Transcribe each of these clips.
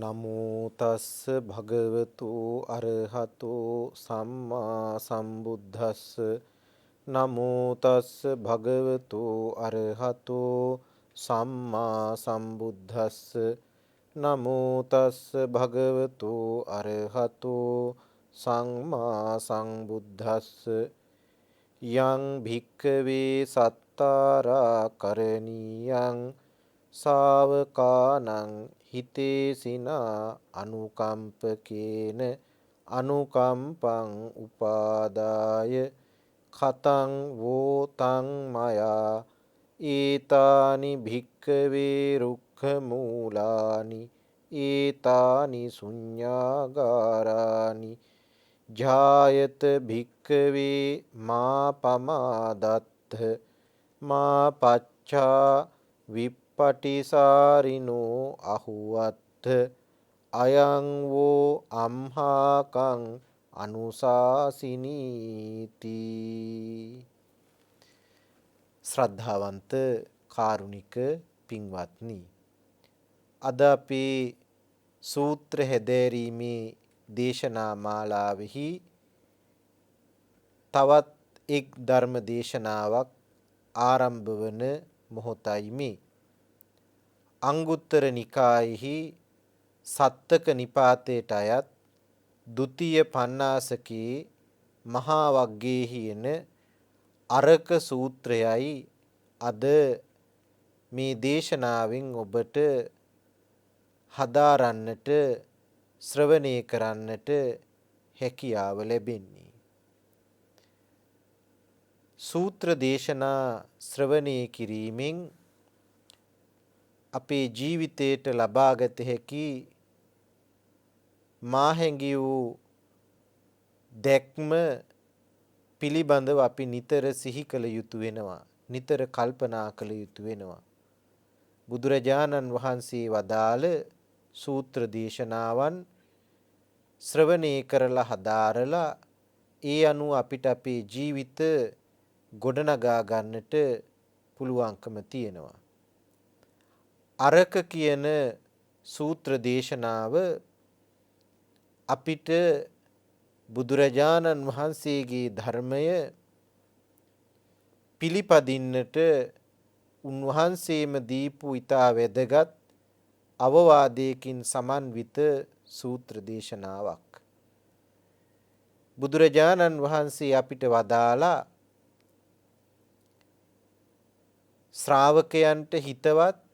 නමෝ තස්ස භගවතු අරහතෝ සම්මා සම්බුද්දස්ස නමෝ තස්ස භගවතු අරහතෝ සම්මා සම්බුද්දස්ස නමෝ තස්ස භගවතු අරහතෝ සම්මා සම්බුද්දස්ස යං භික්ඛවේ සත්තාරා කරණීයං සාවකානං හිතේසිනා අනුකම්පකේන අනුකම්පං උපාදාය කතං වෝතං මයා ඒතානි භික්ඛවේ රුක්ඛ මූලානි ඒතානි ශුඤ්ඤාගාරානි ජායත භික්ඛවේ මා පමාදත්ථ මා පච්ඡා විප්පටිසාරිනෝ අහුවත්ථ අයං වෝ අම්හාකං අනුශාසිනීති. ශ්‍රද්ධාවන්ත කාරුණික පින්වත්නි, අද අපි සූත්‍ර හැදෑරීමේ දේශනා මාලාවෙහි තවත් එක් ධර්ම දේශනාවක් ආරම්භ වන මොහොතයි මේ. අංගුත්තර නිකායෙහි සත්තක නිපාතයට අයත් ဒုတိ ය පඤ්ඤාසකේ මහා වග්ගයේහි එන අරක සූත්‍රයයි අද මේ දේශනාවෙන් ඔබට හදාරන්නට ශ්‍රවණය කරන්නට හැකියාව ලැබෙන්නේ. සූත්‍ර දේශනා ශ්‍රවණය කිරීමෙන් අපේ ජීවිතයට ලබාගත හැකි මාහැඟි වූ දැක්ම පිළිබඳව අපි නිතර සිහි කළ යුතු වෙනවා, නිතර කල්පනා කළ යුතු වෙනවා. බුදුරජාණන් වහන්සේ වදාළ සූත්‍ර දේශනාවන් ශ්‍රවණය කරලා හදාරලා ඒ අනුව අපිට අපේ ජීවිත ගොඩනගා ගන්නට පුළුවන්කම තියෙනවා. අරක කියන සූත්‍ර දේශනාව අපිට බුදුරජාණන් වහන්සේගේ ධර්මය පිළිපදින්නට උන්වහන්සේම දීපු ඉතා වැදගත් අවවාදයකින් සමන්විත සූත්‍ර දේශනාවක්. බුදුරජාණන් වහන්සේ අපිට වදාලා ශ්‍රාවකයන්ට හිතවත්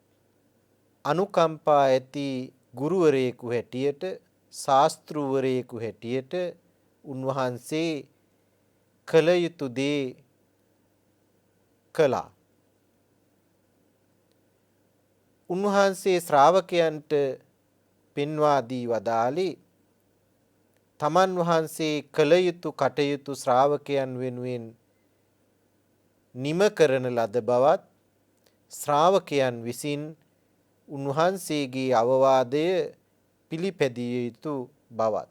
අනුකම්පා ඇති ගුරුවරයෙකු හැටියට, ශාස්තෘවරයෙකු හැටියට උන්වහන්සේ කළ යුතු දේ කළා. උන්වහන්සේ ශ්‍රාවකයන්ට පෙන්වා දී වදාළේ තමන් වහන්සේ කළ යුතු කටයුතු ශ්‍රාවකයන් වෙනුවෙන් නිම කරන ලද බවත්, ශ්‍රාවකයන් විසින් උන්වහන්සේගේ අවවාදය පිළිපැදිය යුතු බවත්.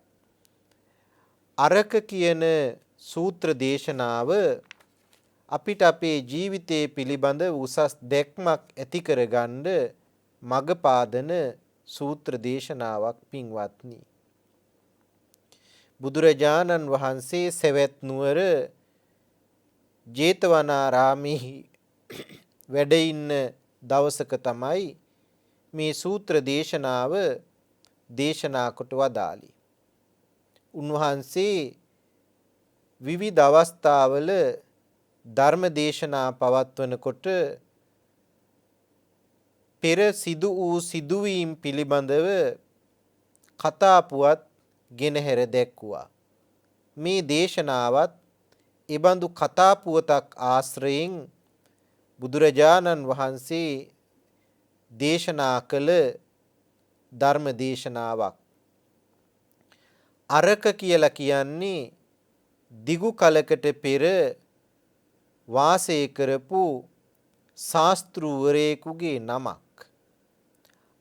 අරක කියන සූත්‍ර දේශනාව අපිට අපේ ජීවිතය පිළිබඳ උසස් දැක්මක් ඇති කරගන්න මඟ පාදන සූත්‍ර දේශනාවක් පින්වත්නි. බුදුරජාණන් වහන්සේ සෙවැත් නුවර ජේතවනාරාමෙහි වැඩ ඉන්න දවසක තමයි මේ සූත්‍ර දේශනාව දේශනා කොට වදාළේ. උන්වහන්සේ විවිධ අවස්ථාවල ධර්ම දේශනා පවත්වනකොට පෙර සිදු වූ සිදුවීම් පිළිබඳව කතා පුවත් ගෙනහැර දැක්වුවා. මේ දේශනාවත් එබඳු කතා පුවතක් ආශ්‍රයෙන් බුදුරජාණන් වහන්සේ දේශනා කළ ධර්ම දේශනාවක්. අරක කියලා කියන්නේ දිගු කලකට පෙර වාසය කරපු ශාස්තෘවරයෙකුගේ නමක්.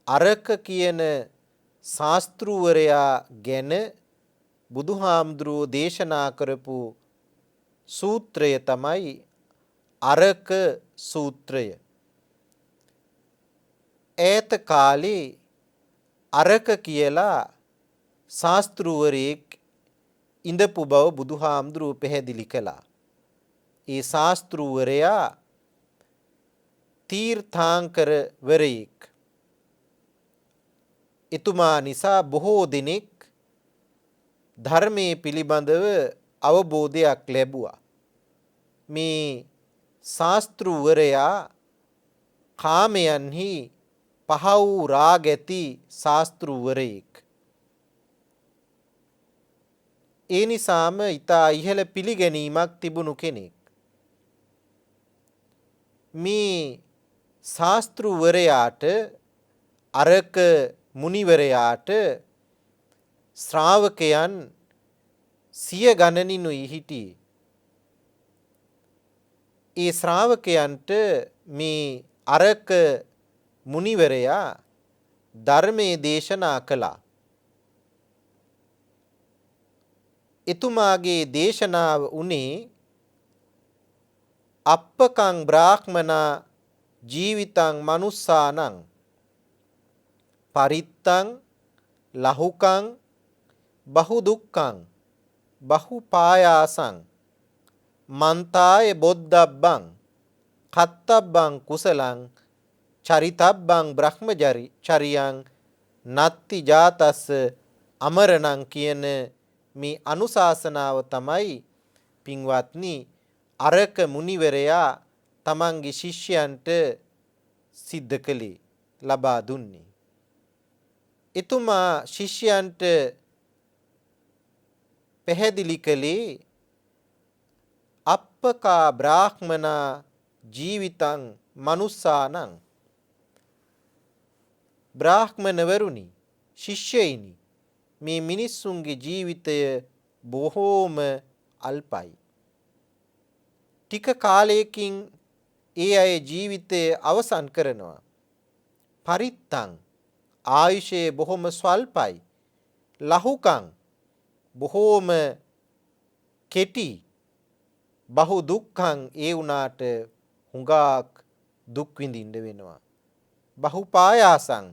අරක කියන ශාස්තෘවරයා ගැන බුදුහාමුදුරුවෝ දේශනා කරපු සූත්‍රය තමයි අරක සූත්‍රය. ඈත කාලේ අරක කියලා ශාස්ත්‍රූවරයෙක් ඉඳපු බව බුදුහාමුදුරුවෝ පැහැදිලි කළා. ඒ ශාස්ත්‍රූවරයා තීර්ථාංකරවරයෙක්. එතුමා නිසා බොහෝ දෙනෙක් ධර්මයේ පිළිබඳව අවබෝධයක් ලැබුවා. මේ ශාස්ත්‍රූවරයා කාමයන්හි පහ වූ රාග ඇති ශාස්ත්‍රූවරයෙක්. ඒ නිසාම ඊතා ඉහළ පිළිගැනීමක් තිබුණු කෙනෙක්. මේ ශාස්ත්‍රූවරයාට අරක මුනිවරයාට ශ්‍රාවකයන් සිය ගණනිනුයි හිටියේ. ඒ ශ්‍රාවකයන්ට මේ අරක මුනිවරයා ධර්මයේ දේශනා කළා. එතුමාගේ දේශනාව උනේ අප්පකං බ්‍රාහ්මනා ජීවිතං මනුස්සානං පරිත්තං ලහුකං බහු දුක්ඛං බහු පායාසං මන්තාය බොද්දබ්බං කත්තබ්බං කුසලං චරිතබ්බං බ්‍රහ්මචරියං නත්ති ජාතස්ස අමරණං කියන මේ අනුශාසනාව තමයි පින්වත්නි අරක මුනිවරයා තමන්ගේ ශිෂ්‍යයන්ට සිද්ධ කළේ, ලබා දුන්නේ. එතුමා ශිෂ්‍යයන්ට පැහැදිලි කළේ අප්පකා බ්‍රාහ්මනා ජීවිතං මනුස්සානං. බ්‍රාහ්මණවරුනි, ශිෂ්‍යයිනි, මේ මිනිස්සුන්ගේ ජීවිතය බොහෝම අල්පයි. ටික කාලයකින් ඒ අය ජීවිතය අවසන් කරනවා. පරිත්තං, ආයුෂය බොහොම ස්වල්පයි. ලහුකං, බොහෝම කෙටි. බහු දුක්ඛං, ඒ වුණාට හුඟක් දුක් විඳින්න වෙනවා. බහු පායාසං,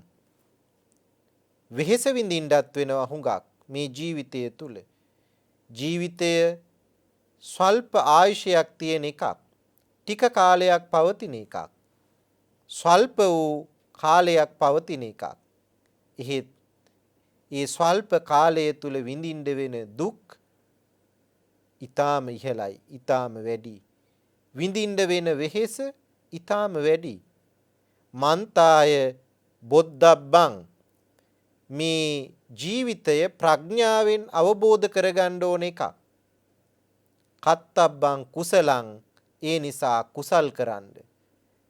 වෙහෙස විඳින්නත් වෙනවා හුඟක් මේ ජීවිතය තුල. ජීවිතය ස්වල්ප ආයුෂයක් තියෙන එකක්. ටික කාලයක් පවතින එකක්. ස්වල්ප වූ කාලයක් පවතින එකක්. එහෙත් ඒ ස්වල්ප කාලය තුල විඳින්න වෙන දුක් ඊටාම ඉහළයි, ඊටාම වැඩි. විඳින්න වෙන වෙහෙස ඊටාම වැඩි. මන්තාය බොද්දබ්බං, මේ ජීවිතය ප්‍රඥාවෙන් අවබෝධ කරගන්න ඕන එකක්. කත්තබ්බං කුසලං, ඒ නිසා කුසල් කරන්න.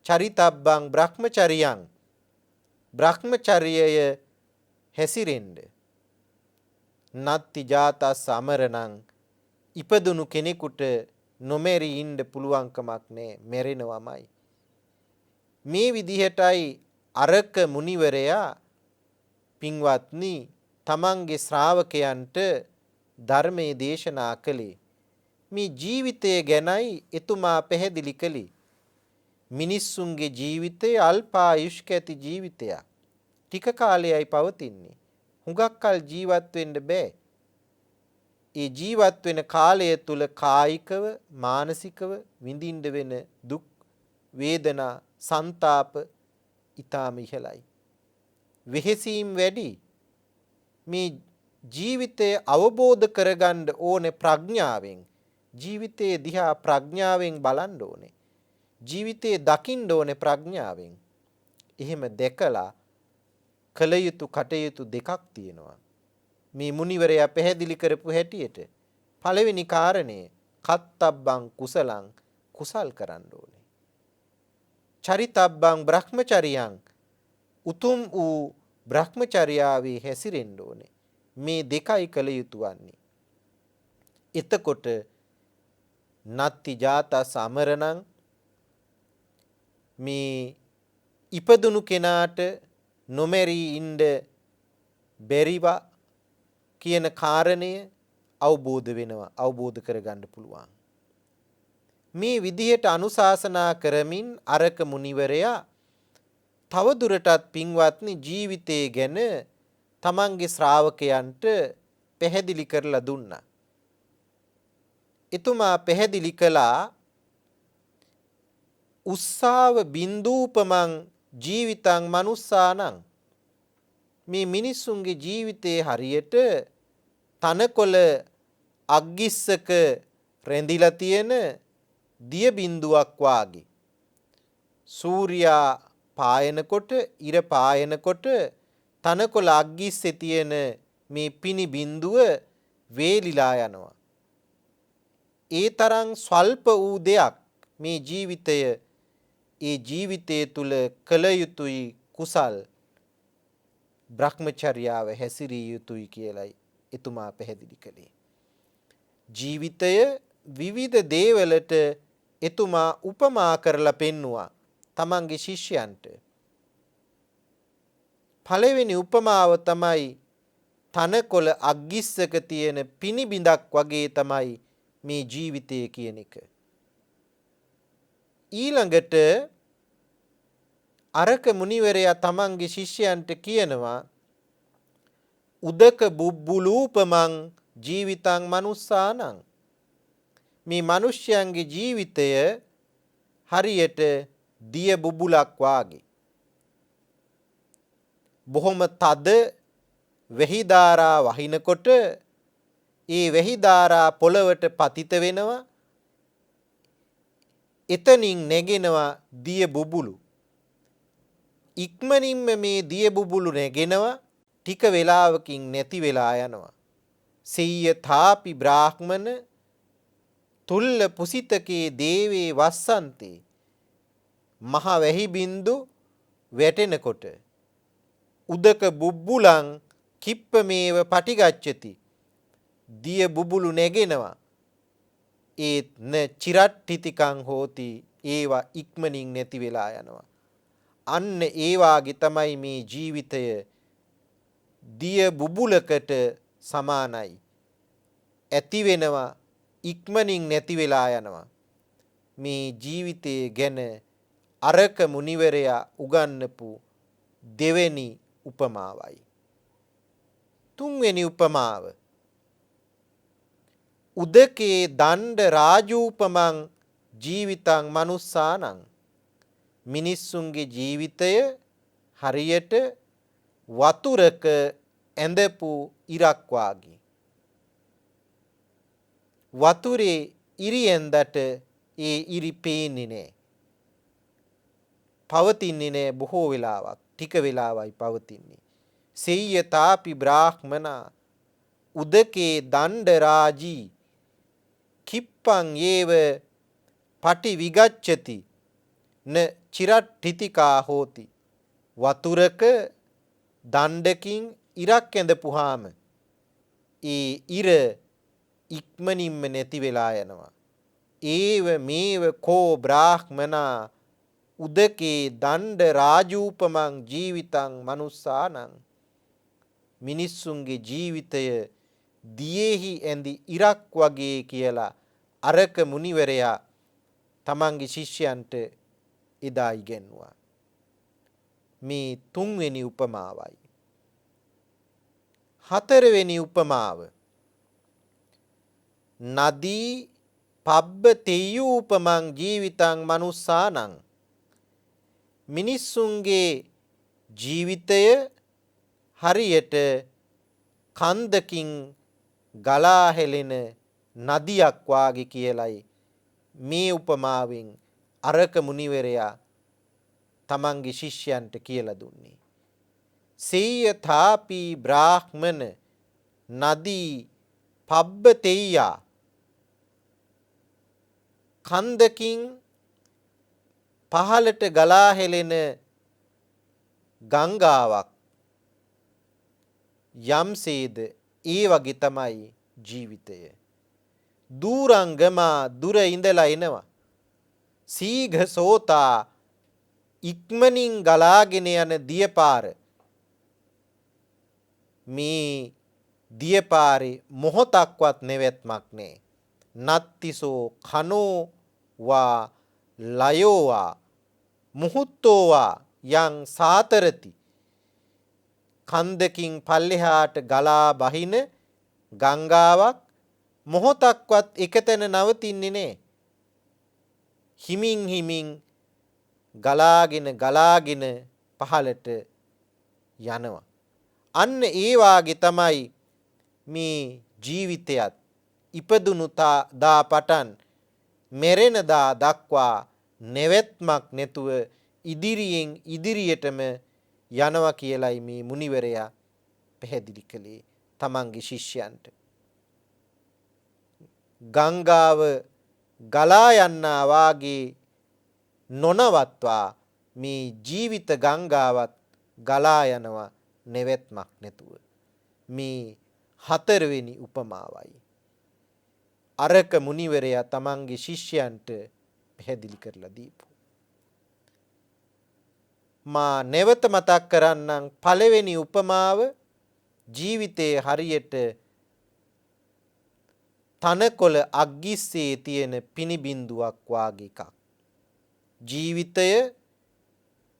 චරිතබ්බං බ්‍රහ්මචරියං, බ්‍රහ්මචර්යය හැසිරෙන්න. නත්ති ජාතස්ස අමරණං, ඉපදුණු කෙනෙකුට නොමැරී ඉන්න පුළුවන්කමක් නැහැ, මැරෙනවමයි. මේ විදිහටයි අරක මුනිවරයා පින්වත්නි තමන්ගේ ශ්‍රාවකයන්ට ධර්මයේ දේශනා කළේ. මේ ජීවිතය ගැනයි එතුමා පැහැදිලි කළේ. මිනිස්සුන්ගේ ජීවිතය අල්පායුෂ්ක ඇති ජීවිතයක්. ටික කාලයයි පවතින්නේ. හුඟක් කල් ජීවත් වෙන්න බෑ. ඒ ජීවත් වෙන කාලය තුල කායිකව මානසිකව විඳින්න වෙන දුක් වේදනා සංతాප ඊටාම ඉහළයි. වෙහෙසීම් වැඩි. මේ ජීවිතය අවබෝධ කරගන්න ඕනේ ප්‍රඥාවෙන්. ජීවිතයේ දිහා ප්‍රඥාවෙන් බලන්න ඕනේ. ජීවිතේ දකින්න ඕනේ ප්‍රඥාවෙන්. එහෙම දැකලා කල යුතු කටයුතු දෙකක් තියෙනවා. මේ මුනිවරයා පැහැදිලි කරපු හැටියට පළවෙනි කාරණය කත්තබ්බං කුසලං, කුසල් කරන්න ඕනේ. චරිතබ්බං බ්‍රහ්මචරියං, උතුම් වූ බ්‍රහ්මචර්යාවේ හැසිරෙන්න ඕනේ. මේ දෙකයි කල යුතු වන්නේ. එතකොට නත්ති ජාතස්ස අමරණං, මේ ඉපදුණු කෙනාට නොමැරී ඉන්න බැරිවා කියන කාරණය අවබෝධ වෙනවා, අවබෝධ කරගන්න පුළුවන්. මේ විදිහට අනුශාසනා කරමින් අරක මුනිවරයා තවදුරටත් පින්වත්නි ජීවිතය ගැන තමන්ගේ ශ්‍රාවකයන්ට පැහැදිලි කරලා දුන්නා. එතුමා පැහැදිලි කළා උස්සාව බින්දූපමං ජීවිතං මනුස්සානං. මේ මිනිස්සුන්ගේ ජීවිතයේ හරියට තනකොළ අග්ගිස්සක රැඳිලා තියෙන දිය බින්දුවක් වාගේ. සූර්යා පායනකොට ඉර පායනකොට තනකොළ අග්ගිස්සේ තියෙන මේ පිනි බින්දුව වේලිලා යනවා. ඒ තරම් ස්වල්ප වූ දෙයක් මේ ජීවිතය. ඒ ජීවිතය තුල කළ යුතුයි කුසල් බ්‍රහ්මචර්යාව හැසිරිය යුතුයි කියලයි එතුමා පැහැදිලි කළේ. ජීවිතය විවිධ දේවලට එතුමා උපමා කරලා පෙන්නවා තමන්ගේ ශිෂ්‍යයන්ට. පළවෙනි උපමාව තමයි තනකොළ අග්ගිස්සක තියෙන පිනිබිඳක් වගේ තමයි මේ ජීවිතය කියන එක. ඊළඟට අරක මුනිවරයා තමන්ගේ ශිෂ්‍යයන්ට කියනවා උදක බුබ්බුලූපමං ජීවිතං මනුස්සානං. මේ මිනිස්යන්ගේ ජීවිතය හරියට දිය බුබුලක් වාගේ. බොහොම තද වැහි ධාරා වහිනකොට ඒ වැහි ධාරා පොළවට පතිත වෙනවා. එතනින් නැගෙනවා දිය බුබුලු. ඉක්මනින්ම මේ දිය බුබුලු නැගෙනවා. ටික වේලාවකින් නැති වෙලා යනවා. සෙය්‍ය තාපි බ්‍රාහ්මන තුල්ල පුසිතකේ දේවේ වස්සන්තේ. මහ වැහි බින්දු වැටෙනකොට උදක බුබ්බුලං කිප්පමේව පටිගච්ඡති. දිය බුබුලු නැගෙනවා. ඒත් න චිරට්ඨිතිකං හෝති. ඒවා ඉක්මනින් නැති වෙලා යනවා. අන්න ඒ වාගේ තමයි මේ ජීවිතය දිය බුබුලකට සමානයි. ඇති වෙනවා ඉක්මනින් නැති වෙලා යනවා. මේ ජීවිතය ගැන අරක මුනිවරයා උගන්වපු දෙවෙනි උපමාවයි. තුන්වෙනි උපමාව උදකේ දණ්ඩ රාජූපමං ජීවිතං මනුස්සානං. මිනිස්සුන්ගේ ජීවිතය හරියට වතුරක ඇඳපු ඉරක් වාගේ. වතුරේ ඉරි ඇඳට ඒ ඉරි පේන්නේ නැහැ. පවතින්නේ නැහැ බොහෝ වෙලාවක්. ටික වෙලාවයි පවතින්නේ. සෙය්‍ය තාපි බ්‍රාහ්මනා උදකේ දණ්ඩ රාජී කිප්පං ඒව පටි විගච්ඡති න චිරට්ඨිතිකා හෝති. වතුරක දණ්ඩකින් ඉරක් ඇඳපුවාම ඒ ඉර ඉක්මනින්ම නැති වෙලා යනවා. ඒව මේව කෝ බ්‍රාහ්මනා උදකේ දණ්ඩ රාජූපමං ජීවිතං මනුස්සානං. මිනිස්සුන්ගේ ජීවිතය දියෙහි ඇඳි ඉරක් වගේ කියලා අරක මුනිවරයා තමන්ගේ ශිෂ්‍යයන්ට එදා ඉගැන්වුවා. මේ තුන්වෙනි උපමාවයි. හතරවෙනි උපමාව නදී පබ්බ තෙය්‍යූපමං ජීවිතං මනුස්සානං. මිනිස්සුන්ගේ ජීවිතය හරියට කන්දකින් ගලා හෙළෙන නදියක් වාගේ කියලයි මේ උපමාවෙන් අරක මුනිවරයා තමන්ගේ ශිෂ්‍යයන්ට කියලා දුන්නේ. සෙය්‍ය තාපි බ්‍රාහ්මන නදී පබ්බ තෙය්‍යා. කන්දකින් පහළට ගලා හෙළෙන ගංගාවක් යම්සේද ඒ වගේ තමයි ජීවිතය. දූරංගමා දුර ඉඳලා එනවා. සීඝ සෝතා ඉක්මනින් ගලාගෙන යන දියපාර. මේ දියපාරේ මොහොතක්වත් නැවැත්මක් නෑ. නත්තිසෝ කනෝ වා ලයෝවා මුහුත්තෝවා යං සාතරති. කන්දකින් පල්ලෙහාට ගලා බහින ගංගාවක් මොහොතක්වත් එකතැන නවතින්නේ නෑ. හිමින් හිමින් ගලාගෙන පහළට යනවා. අන්න ඒ වාගේ තමයි මේ ජීවිතයත් ඉපදුණු දා පටන් මෙරෙන දා දක්වා නැවැත්මක් නැතුව ඉදිරියෙන් ඉදිරියටම යනවා කියලයි මේ මුනිවරයා පැහැදිලි කළේ තමන්ගේ ශිෂ්‍යයන්ට. ගංගාව ගලා යන්නා වාගේ නොනවත්වා මේ ජීවිත ගංගාවත් ගලා යනවා නැවැත්මක් නැතුව. මේ හතරවෙනි උපමාවයි. අරක මුනිවරයා තමන්ගේ ශිෂ්‍යයන්ට පැහැදිලි කරලා දීපු. මා නැවත මතක් කරන්නම් පළවෙනි උපමාව ජීවිතයේ හරියට තනකොළ අග්ගිස්සේ තියෙන පිනිබින්දුවක් වාගේ එකක්. ජීවිතය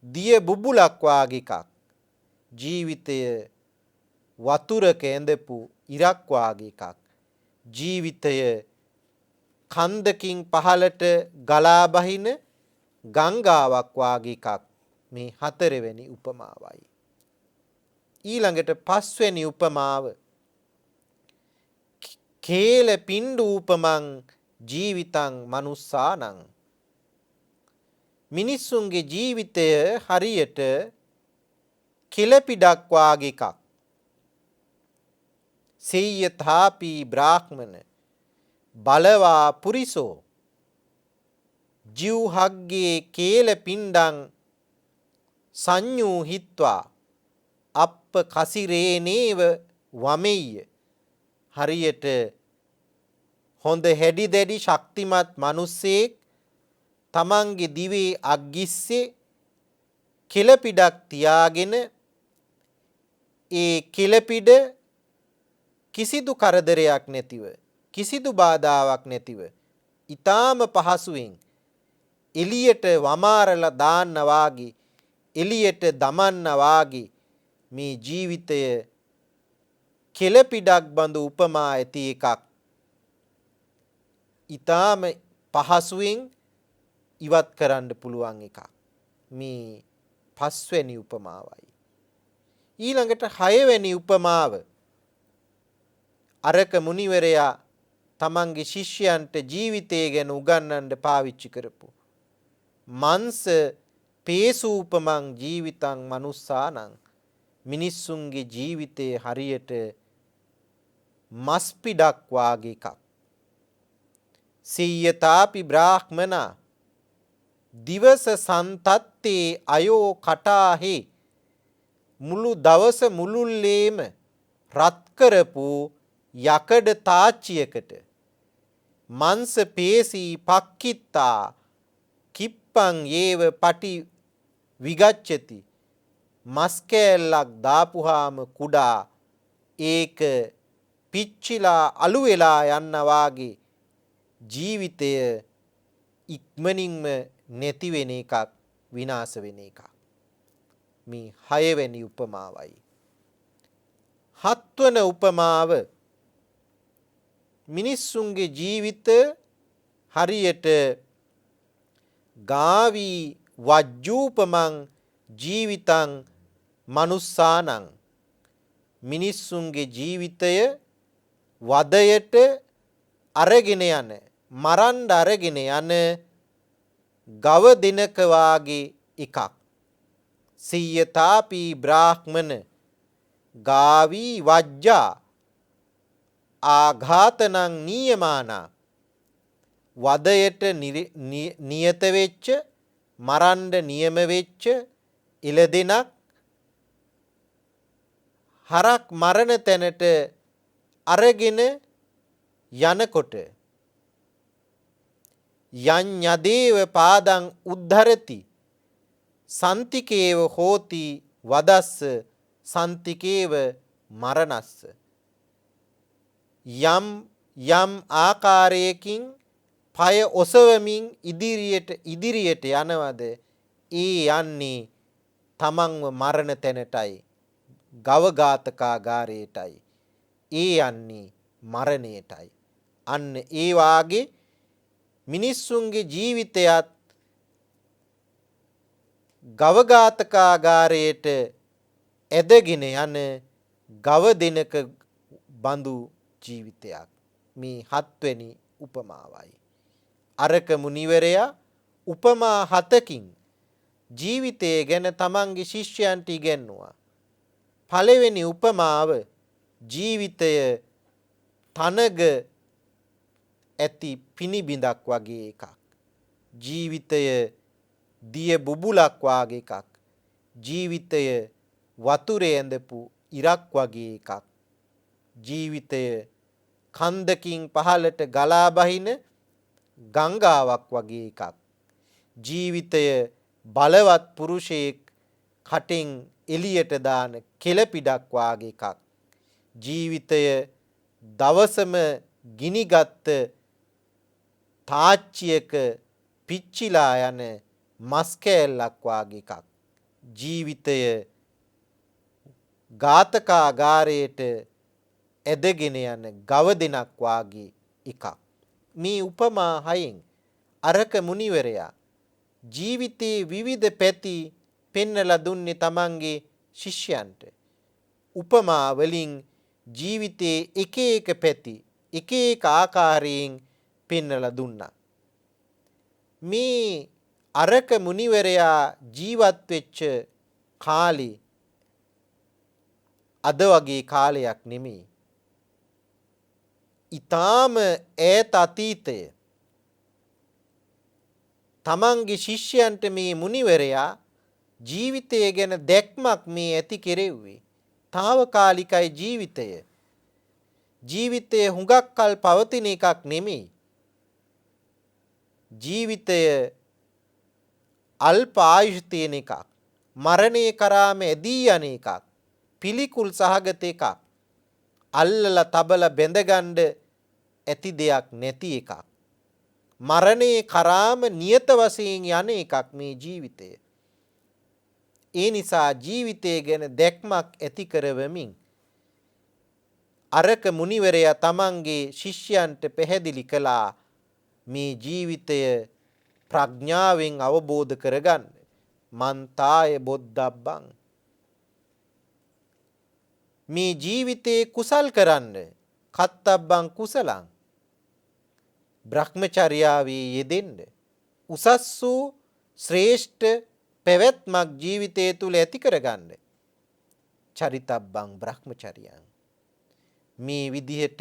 දිය බුබුලක් වාගේ එකක්. ජීවිතය වතුරක ඇඳපු ඉරක් වාගේ එකක්. ජීවිතය කන්දකින් පහළට ගලා බහින ගංගාවක් වාගේ එකක්. මේ හතරවෙනි උපමාවයි. ඊළඟට පස්වෙනි උපමාව කේල පිණ්ඩූපමං ජීවිතං මනුස්සානං. මිනිස්සුන්ගේ ජීවිතය හරියට කෙළපිඩක් වාගේ එකක්. සෙය්‍යථාපි බ්‍රාහ්මණ බලවා පුරිසෝ ජිව්හග්ගේ කේල පිණ්ඩං සංයූ හිත්වා අප්ප කසිරේනේව වමෙය්‍ය. හරියට හොඳ හැඩි දැඩි ශක්තිමත් මිනිස්සෙක් තමන්ගේ දිවේ අග්ගිස්සේ කෙළපිඩක් තියාගෙන ඒ කෙළපිඩ කිසිදු කරදරයක් නැතිව කිසිදු බාධාවක් නැතිව ඊටාම පහසුවෙන් එළියට වමාරලා දාන්න වාගේ එළියට දමන්න වාගේ මේ ජීවිතය කෙළපිඩක් බඳු උපමා ඇති එකක්. ඊටාම පහසුවෙන් ඉවත් කරන්න පුළුවන් එකක්. මේ පස්වෙනි උපමාවයි. ඊළඟට හයවෙනි උපමාව අරක මුනිවරයා තමන්ගේ ශිෂ්‍යයන්ට ජීවිතය ගැන උගන්වන්න පාවිච්චි කරපු මන්ස පේසූපමං ජීවිතං මනුස්සානං. මිනිස්සුන්ගේ ජීවිතයේ හරියට මස් පිඩක් වාගේ එකක්. සීයතාපි බ්‍රාහ්මනා දිවස සන්තත්තේ අයෝ කටාහි. මුළු දවස මුළුල්ලේම රත් කරපු යකඩ තාච්චියකට මංස පේසී පක්කිත්තා කිප්පං ඒව පටි විගච්ඡති. මස් කෑල්ලක් දාපුහාම කුඩා ඒක පිච්චිලා අලු වෙලා යන්න වාගේ ජීවිතය ඉක්මනින්ම නැති වෙන එකක්, විනාශ වෙන එකක්. මේ හයවෙනි උපමාවයි. හත්වන උපමාව මිනිස්සුන්ගේ ජීවිත හරියට ගාවී වජ්ජූපමං ජීවිතං මනුස්සානං. මිනිස්සුන්ගේ ජීවිතය වදයට අරගෙන යන මරන්න අරගෙන යන ගව දිනක වාගේ එකක්. සීයතාපි බ්‍රාහ්මණ ගාවී වජ්ජා ආඝාතනං නීයමානා. වදයට නියත වෙච්ච මරන්න නියම වෙච්ච ඉලදෙනක් හරක් මරණ තැනට අරගෙන යනකොට යං යදේව පාදං උද්ධරති සන්තිකේව හෝති වදස්ස සන්තිකේව මරණස්ස. යම් යම් ආකාරයකින් පය ඔසවමින් ඉදිරියට යනවද ඒ යන්නේ තමන්ව මරණ තැනටයි, ගවඝාතකාගාරයටයි. ඒ යන්නේ මරණයටයි. අන්න ඒ වාගේ මිනිස්සුන්ගේ ජීවිතයත් ගවඝාතකාගාරයට ඇදගෙන යන ගව දෙනක බඳු ජීවිතයක්. මේ 7 වෙනි උපමාවයි. අරක මුනිවරයා උපමා 7කින් ජීවිතය ගැන තමන්ගේ ශිෂ්‍යයන්ට ඉගැන්නුවා. පළවෙනි උපමාව ජීවිතය තනග ඇති පිනිබිඳක් වගේ එකක්. ජීවිතය දිය බුබුලක් වගේ එකක්. ජීවිතය වතුරේ ඇඳපු ඉරක් වගේ එකක්. ජීවිතය කන්දකින් පහළට ගලා බහින ගංගාවක් වගේ එකක්. ජීවිතය බලවත් පුරුෂයෙක් කටෙන් එළියට දාන කෙළපිඩක් වගේ එකක්. ජීවිතය දවසම ගිනිගත් තාච්චියක පිච්චිලා යන මස් කෑල්ලක් වගේ එකක්. ජීවිතය ඝාතකාගාරයට ඇදගෙන යන ගව දෙනක් වගේ එකක්. මේ උපමා 6න් අරක මුනිවරයා ජීවිතයේ විවිධ පැති පෙන්වලා දුන්නේ තමන්ගේ ශිෂ්‍යයන්ට. උපමා වලින් ජීවිතයේ එක එක පැති එක එක ආකාරයෙන් පෙන්වලා දුන්නා. මේ අරක මුනිවරයා ජීවත් වෙච්ච කාලේ අද වගේ කාලයක් නෙමෙයි. ඊටාම ඈත අතීතය. තමන්ගේ ශිෂ්‍යයන්ට මේ මුනිවරයා ජීවිතය ගැන දැක්මක් මේ ඇති කෙරෙව්වේ. తాවකාලිකයි ජීවිතය. ජීවිතය හුඟක් කල් පවතින එකක් නෙමෙයි. ජීවිතය අල්ප ආයුෂ තියෙන එකක්. මරණය කරාම ඇදී යන එකක්. පිළිකුල් සහගත එකක්. අල්ලලා තබලා බැඳගන්න ඇති දෙයක් නැති එකක්. මරණය කරාම නියත වශයෙන් යන එකක් මේ ජීවිතය. ඒ නිසා ජීවිතය ගැන දැක්මක් ඇති කරවමින් අරක මුනිවරයා තමන්ගේ ශිෂ්‍යයන්ට පැහැදිලි කළා මේ ජීවිතය ප්‍රඥාවෙන් අවබෝධ කරගන්න. මන්තාය බොද්ධබ්බං. මේ ජීවිතේ කුසල් කරන්න. කත්තබ්බං කුසලං. බ්‍රහ්මචර්යාවේ යෙදෙන්න. උසස් වූ ශ්‍රේෂ්ඨ පැවැත්මක් ජීවිතය තුල ඇති කරගන්න. චරිතබ්බං බ්‍රහ්මචර්යං. මේ විදිහට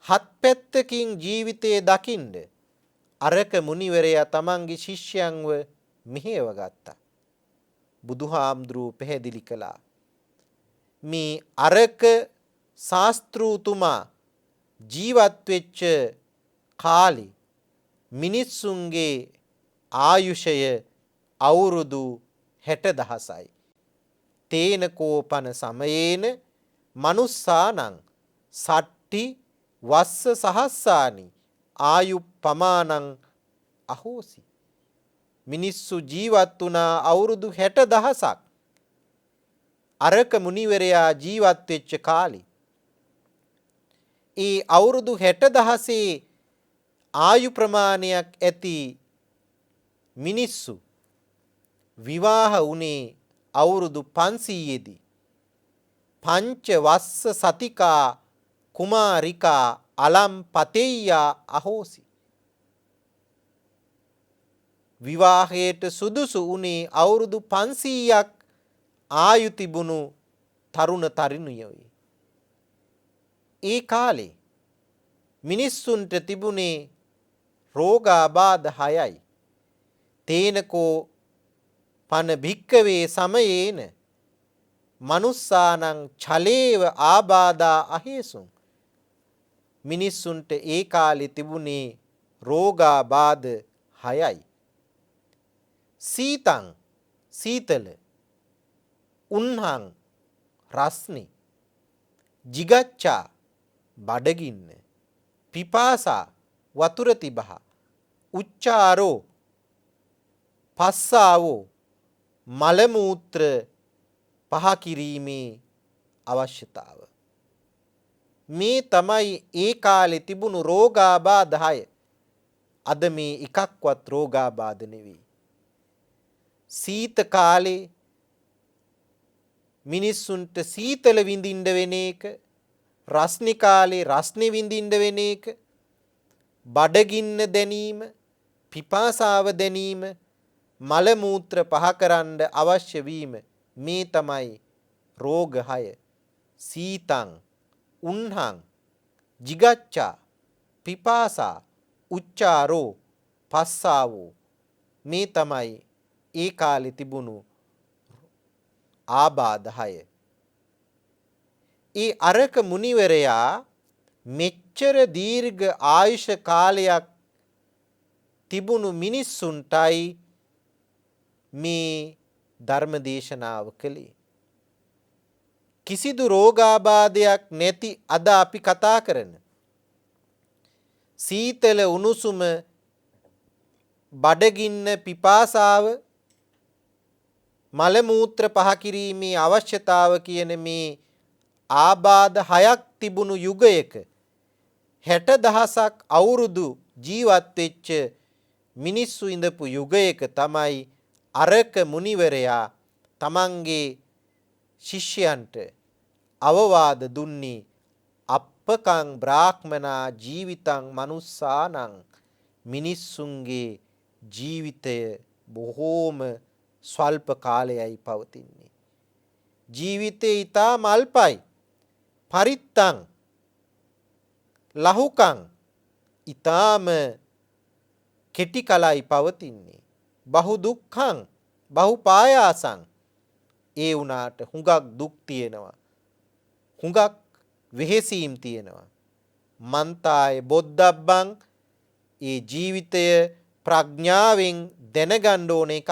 හත් පැත්තකින් ජීවිතයේ දකින්න අරක මුනිවරයා තමන්ගේ ශිෂ්‍යයන්ව මෙහෙයව ගත්තා. බුදුහාමුදුරුවෝ පැහැදිලි කළා. මේ අරක ශාස්ත්‍රූතුමා ජීවත් වෙච්ච කාලේ මිනිස්සුන්ගේ ආයුෂය අවුරුදු 60,000යි. තේන කෝපන සමයේන මනුස්සානං සට්ටි වස්ස සහස්සානි ආයු පමානං අහෝසි. මිනිස්සු ජීවත් වුණා අවුරුදු 60,000ක්. අරක මුනිවරයා ජීවත් වෙච්ච කාලේ ඒ අවුරුදු 60,000 ආයු ප්‍රමාණයක් ඇති මිනිස්සු විවාහ වුණේ අවුරුදු 500 දී. පංච වස්ස සතිකා කුමාරිකා අලම් පතෙය්‍යා අහෝසි. විවාහයට සුදුසු වුණේ අවුරුදු 500ක් ආයු තිබුණු තරුණ තරුණියෝයි. ඒ කාලේ මිනිස්සුන්ට තිබුණේ රෝගාබාධ 6යි. තේනකෝ පන භික්කවේ සමයේන මනුස්සානං ඡලේව ආබාධා අහේසුං. මිනිස්සුන්ට ඒ කාලේ තිබුණේ රෝගාබාධ 6යි. සීතං සීතල, උන්හං රස්නි, ජිගච්ඡා බඩගින්න, පිපාසා වතුර තිබහ, උච්චාරෝ පස්සාවෝ මල මූත්‍ර පහ කිරීමේ අවශ්‍යතාව. මේ තමයි ඒ කාලේ තිබුණු රෝගාබාධ 6. අද මේ එකක්වත් රෝගාබාධ නෙවෙයි. සීත කාලේ මිනිස්සුන්ට සීතල විඳින්න වෙන එක, රස්නි කාලේ රස්නේ විඳින්න වෙන එක, බඩගින්න දැනීම, පිපාසාව දැනීම, මල මූත්‍ර පහ කරන්න අවශ්‍ය වීම, මේ තමයි රෝග 6. සීතං, උන්හං, jigaccha, පිපාසා, උච්චාරෝ, පස්සාවෝ, මේ තමයි ඒ කාලේ තිබුණු ආබාධ 6. ඒ අරක මුනිවරයා මෙච්චර දීර්ඝ ආයුෂ කාලයක් තිබුණු මිනිස්සුන්ටයි මේ ධර්ම දේශනාව කළේ. කිසිදු රෝගාබාධයක් නැති අද අපි කතා කරන සීතල උණුසුම, බඩගින්න, පිපාසාව, මල මූත්‍ර පහ කිරීමේ අවශ්‍යතාව කියන මේ ආබාධ 6ක් තිබුණු යුගයක 60,000ක් අවුරුදු ජීවත් වෙච්ච මිනිස්සු ඉඳපු යුගයක තමයි අරක මුනිවරයා තමන්ගේ ශිෂ්‍යයන්ට අවවාද දුන්නේ. අප්පකං බ්‍රාහ්මනා ජීවිතං මනුස්සානං, මිනිස්සුන්ගේ ජීවිතය බොහෝම ස්වල්ප කාලයයි පවතින්නේ. ජීවිතේ ඊටාම අල්පයි. පරිත්තං ලහුකං, ඊටාම කෙටි කලයි පවතින්නේ. බහු දුක්ඛං බහු පායාසං, ඒ වුණාට හුඟක් දුක් තියෙනවා, හුඟක් වෙහෙසීම් තියෙනවා. මන්තාය බොද්දබ්බං, ඒ ජීවිතය ප්‍රඥාවෙන් දැනගන්න ඕන එකක්.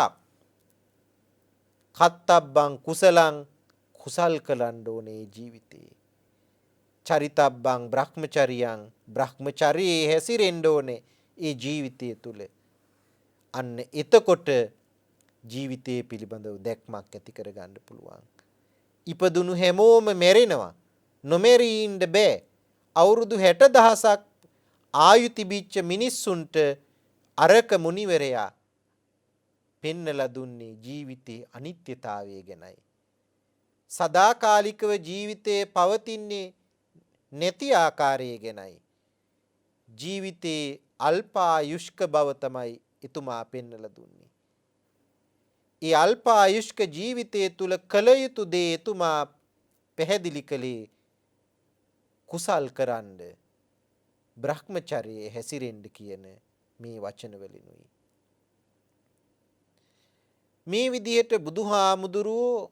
කත්තබ්බං කුසලං, කුසල් කළන්න ඕනේ ජීවිතේ. චරිතබ්බං බ්‍රහ්මචරියං, බ්‍රහ්මචර්යයේ හැසිරෙන්න ඕනේ ඒ ජීවිතය තුල. අන්න එතකොට ජීවිතයේ පිළිබඳව දැක්මක් ඇති කරගන්න පුළුවන්. ඉපදුණු හැමෝම මැරෙනවා. නොමැරී ඉන්න බෑ. අවුරුදු 60,000ක් ආයු තිබිච්ච මිනිස්සුන්ට අරක මුනිවරයා පෙන්නලා දුන්නේ ජීවිතයේ අනිත්‍යතාවය ගැනයි. සදාකාලිකව ජීවිතයේ පවතින්නේ නැති ආකාරය ගැනයි. ජීවිතයේ අල්පායුෂ්ක බව තමයි එතුමා පෙන්නලා දුන්නේ. ඒ අල්පායුෂ්ක ජීවිතය තුල කල යුතු දේ එතුමා පැහැදිලි කළේ කුසල් කරන්න, බ්‍රහ්මචර්යයේ හැසිරෙන්න කියන මේ වචන වලිනුයි. මේ විදිහට බුදුහාමුදුරුවෝ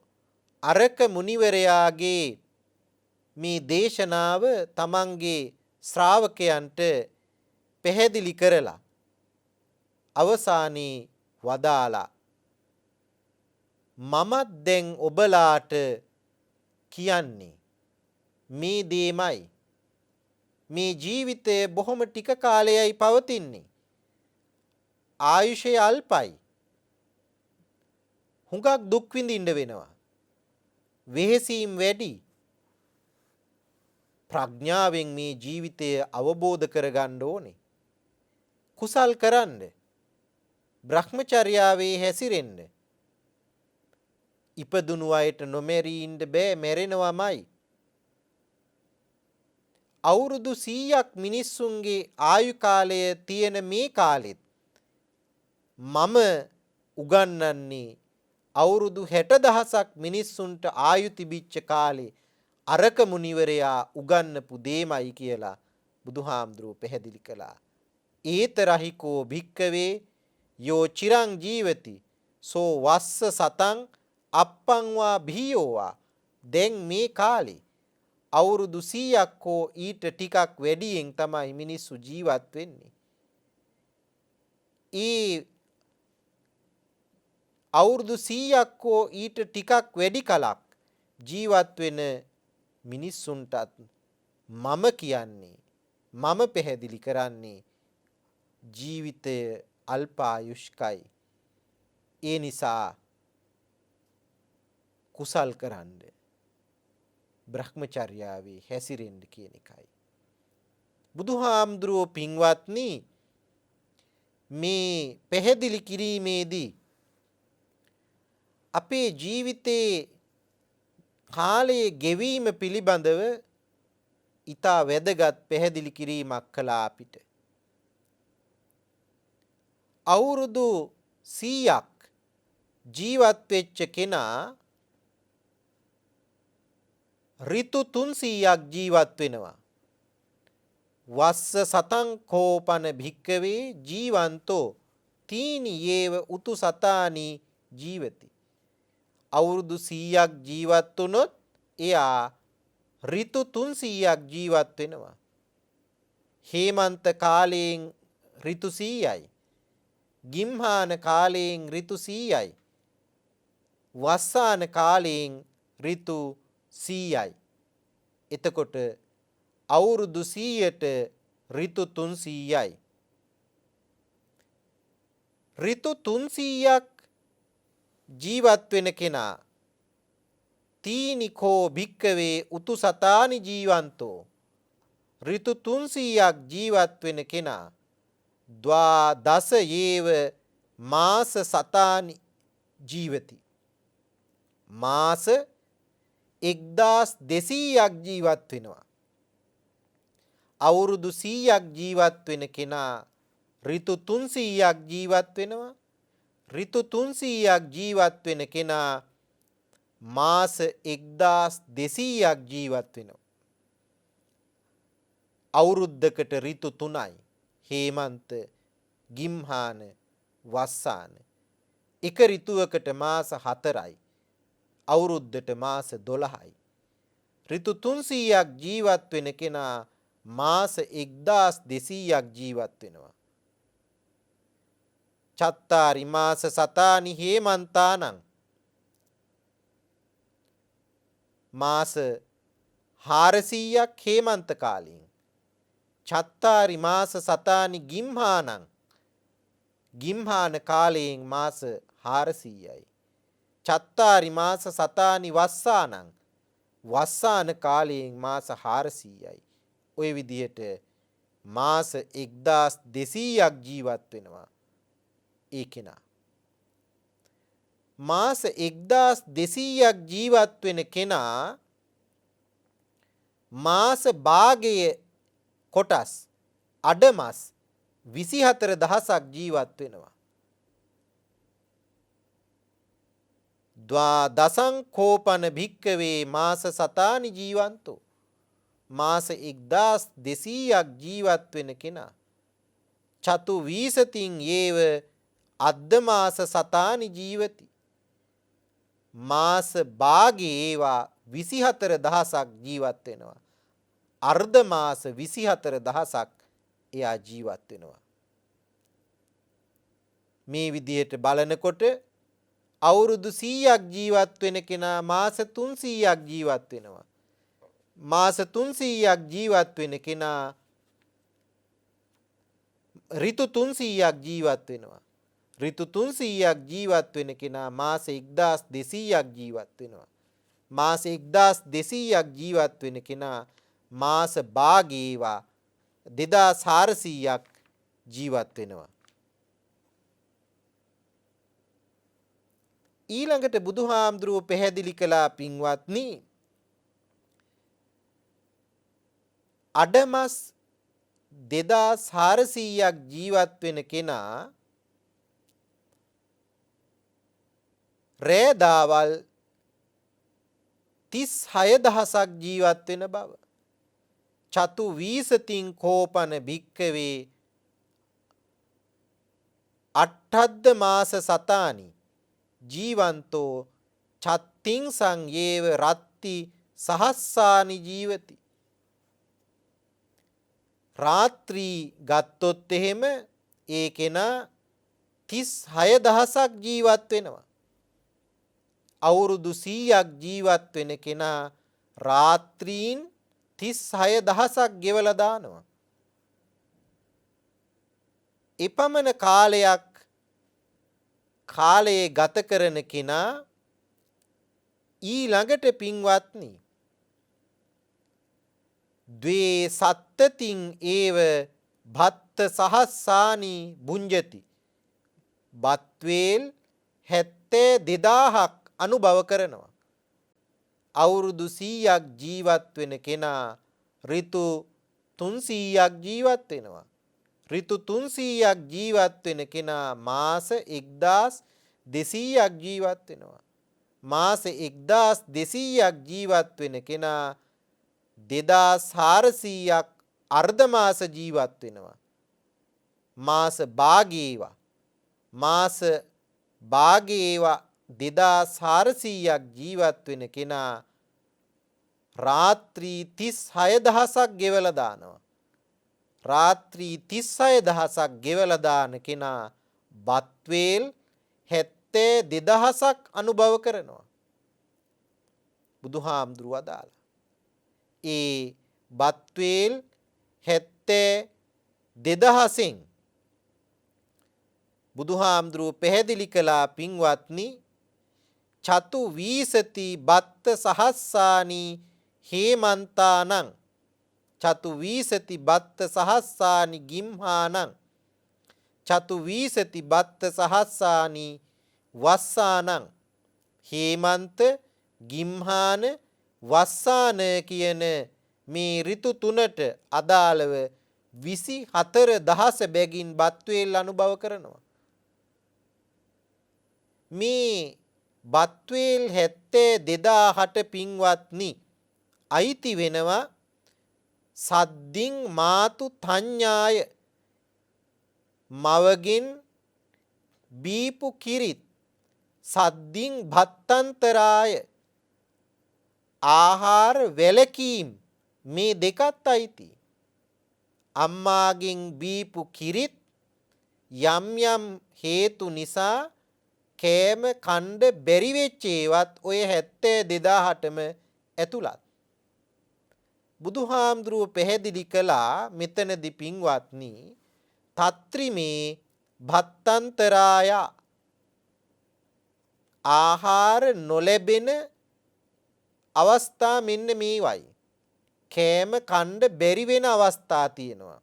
අරක මුනිවරයාගේ මේ දේශනාව තමන්ගේ ශ්‍රාවකයන්ට පැහැදිලි කරලා අවසානයේ වදාලා, මමත් දැන් ඔබලාට කියන්නේ මේ දේමයි. මේ ජීවිතය බොහොම ටික කාලයයි පවතින්නේ. ආයුෂය අල්පයි. හුඟක් දුක් විඳින්න වෙනවා. වෙහෙසීම් වැඩි. ප්‍රඥාවෙන් මේ ජීවිතය අවබෝධ කරගන්න ඕනේ. කුසල් කරන්න. බ්‍රහ්මචර්යාවේ හැසිරෙන්න. ඉපදුණු අයට නොමැරී ඉන්න බෑ, මැරෙනවමයි. අවුරුදු 100ක් මිනිස්සුන්ගේ ආයු කාලය තියෙන මේ කාලෙත් මම උගන්වන්නේ අවුරුදු 60,000ක් මිනිස්සුන්ට ආයු තිබිච්ච කාලේ අරක මුනිවරයා උගන්වපු දෙමයි කියලා බුදුහාමුදුරුවෝ පැහැදිලි කළා. ඒතරහිකෝ භික්කවේ යෝ චිරං ජීවති සෝ වස්ස සතං අප්පංවා භීයෝවා. දැන් මේ කාලේ අවුරුදු 100ක් හෝ ඊට ටිකක් වැඩියෙන් තමයි මිනිස්සු ජීවත් වෙන්නේ. ඒ අවුරුදු 100ක් හෝ ඊට ටිකක් වැඩි කලක් ජීවත් වෙන මිනිස්සුන්ටත් මම කියන්නේ, මම පැහැදිලි කරන්නේ ජීවිතය අල්පායුෂ්කයි. ඒ නිසා කුසල් කරන්න බ්‍රහ්මචර්යාවේ හැසිරෙන්න කියන එකයි. බුදුහාමුදුරුවෝ පින්වත්නි මේ පැහැදිලි කිරීමේදී අපේ ජීවිතයේ කාලයේ ගෙවීම පිළිබඳව ඊටා වැදගත් පැහැදිලි කිරීමක් කළා අපිට. අවුරුදු 100ක් ජීවත් වෙච්ච කෙනා ඍතු 300ක් ජීවත් වෙනවා. වස්ස සතං කෝපන භික්කවේ ජීවන්තෝ තීනි යේව උතු සතානි ජීවති. අවුරුදු 100ක් ජීවත් වුණොත් එයා ඍතු 300ක් ජීවත් වෙනවා. හේමන්ත කාලයෙන් ඍතු 100යි. ගිම්හාන කාලයෙන් ඍතු 100යි. වස්සාන කාලයෙන් ඍතු 100යි. එතකොට අවුරුදු 100ට ඍතු 300යි. ඍතු 300ක් ජීවත් වෙන කෙනා තීනිකෝ භික්කවේ උතු සතානි ජීවන්තෝ ඍතු 300ක් ජීවත් වෙන කෙනා ද්වාදස යේව මාස සතානි ජීවති. මාස 1200ක් ජීවත් වෙනවා. අවුරුදු 100ක් ජීවත් වෙන කෙනා ඍතු 300ක් ජීවත් වෙනවා. ඍතු 300ක් ජීවත් වෙන කෙනා මාස 1200ක් ජීවත් වෙනවා. අවුරුද්දකට ඍතු 3යි. හේමන්ත, ගිම්හාන, වස්සාන. එක ඍතුවකට මාස 4යි. අවුරුද්දට මාස 12යි. ඍතු 300ක් ජීවත් වෙන කෙනා මාස 1200ක් ජීවත් වෙනවා. චත්තාරි මාස සතානි හේමන්තානං මාස 400ක් හේමන්ත කාලයෙන්. චත්තාරි මාස සතානි ගිම්හානං ගිම්හාන කාලයෙන් මාස 400යි. චත්තාරි මාස සතානි වස්සානං වස්සාන කාලයෙන් මාස 400යි. ඔය විදිහට මාස 1200ක් ජීවත් වෙනවා ඒ කෙනා. මාස 1200ක් ජීවත් වෙන කෙනා මාස භාගයේ කොටස් අඩමස් 24000ක් ජීවත් වෙනවා. ද්වාදසං කෝපන භික්කවේ මාස සතානි ජීවන්තෝ මාස 1200ක් ජීවත් වෙන කෙනා චතු වීසතින් යේව අද්ද මාස සතානි ජීවති. මාස භාගයේ ඒවා 24000ක් ජීවත් වෙනවා. අර්ධ මාස 24000ක් එයා ජීවත් වෙනවා. මේ විදිහට බලනකොට අවුරුදු 100ක් ජීවත් වෙන කෙනා මාස 300ක් ජීවත් වෙනවා. මාස 300ක් ජීවත් වෙන කෙනා ඍතු 300ක් ජීවත් වෙනවා. ඍතු 300ක් ජීවත් වෙන කෙනා මාස 1200ක් ජීවත් වෙනවා. මාස 1200ක් ජීවත් වෙන කෙනා මාස භාගයේවා 2400ක් ජීවත් වෙනවා. ඊළඟට බුදුහාමුදුරුවෝ පැහැදිලි කළා පින්වත්නි අඩමස් 2400ක් ජීවත් වෙන කෙනා රෑ දවල් 36000ක් ජීවත් වෙන බව. චතු වීසතින් කෝපන භික්කවේ අට්ඨද්ද මාස සතානි ජීවන්තෝ චත්තිං සංයේව රත්ති සහස්සානි ජීවති. රාත්‍රී ගත්තොත් එහෙම ඒ කෙනා 36000ක් ජීවත් වෙනවා. අවුරුදු 100ක් ජීවත් වෙන කෙනා රාත්‍රීන් 36000ක් ගෙවලා දානවා. එපමණ කාලයේ ගත කරන කෙනා ඊළඟට පින්වත්නි ද්වේ සත්තතින් ඒව භත්ත සහස්සානි බුංජති බත්වේල් 72000ක් අනුභව කරනවා. අවුරුදු 100ක් ජීවත් වෙන කෙනා ඍතු 300ක් ජීවත් වෙනවා. ඍතු 300ක් ජීවත් වෙන කෙනා මාස 1200ක් ජීවත් වෙනවා. මාස 1200ක් ජීවත් වෙන කෙනා 2400ක් අර්ධ මාස ජීවත් වෙනවා. මාස භාගේවා මාස භාගේවා 2400ක් ජීවත් වෙන කෙනා රාත්‍රී 36000ක් ගෙවලා දානවා. රාත්‍රී 36000ක් ගෙවලා දාන කෙනා බත්වේල් 72000ක් අනුභව කරනවා. බුදුහාමුදුරුවෝ අදාලා ඒ බත්වේල් 72000න් බුදුහාමුදුරුවෝ පැහැදිලි කළා පින්වත්නි චතු වීසති බත්ත සහස්සානි හේමන්තානං චතු වීසති බත්ත සහස්සානි ගිම්හානං චතු වීසති බත්ත සහස්සානි වස්සානං හේමන්ත ගිම්හාන වස්සාන කියන මේ ඍතු තුනට අදාළව 24000 බැගින් බත්වේල් අනුභව කරනවා. මේ බත්වේල් 72000ට පින්වත්නි අයිති වෙනවා සද්දින් මාතු තඤ්ඤාය මවගෙන් බීපු කිරිත් සද්දින් භත්තන්තරාය ආහාර වැළකීම් මේ දෙකත් අයිති. අම්මාගෙන් බීපු කිරිත් යම් යම් හේතු නිසා කෑම කණ්ඩ බැරි වෙච්ච ඒවත් ඔය 72000ටම ඇතුළත්. බුදුහාමුදුරුව පැහැදිලි කළා මෙතනදි පින්වත්නි තත්‍රිමේ භත්තන්තරාය ආහාර නොලැබෙන අවස්ථා මෙන්න මේවයි. කෑම කණ්ඩ බැරි වෙන අවස්ථා තියෙනවා.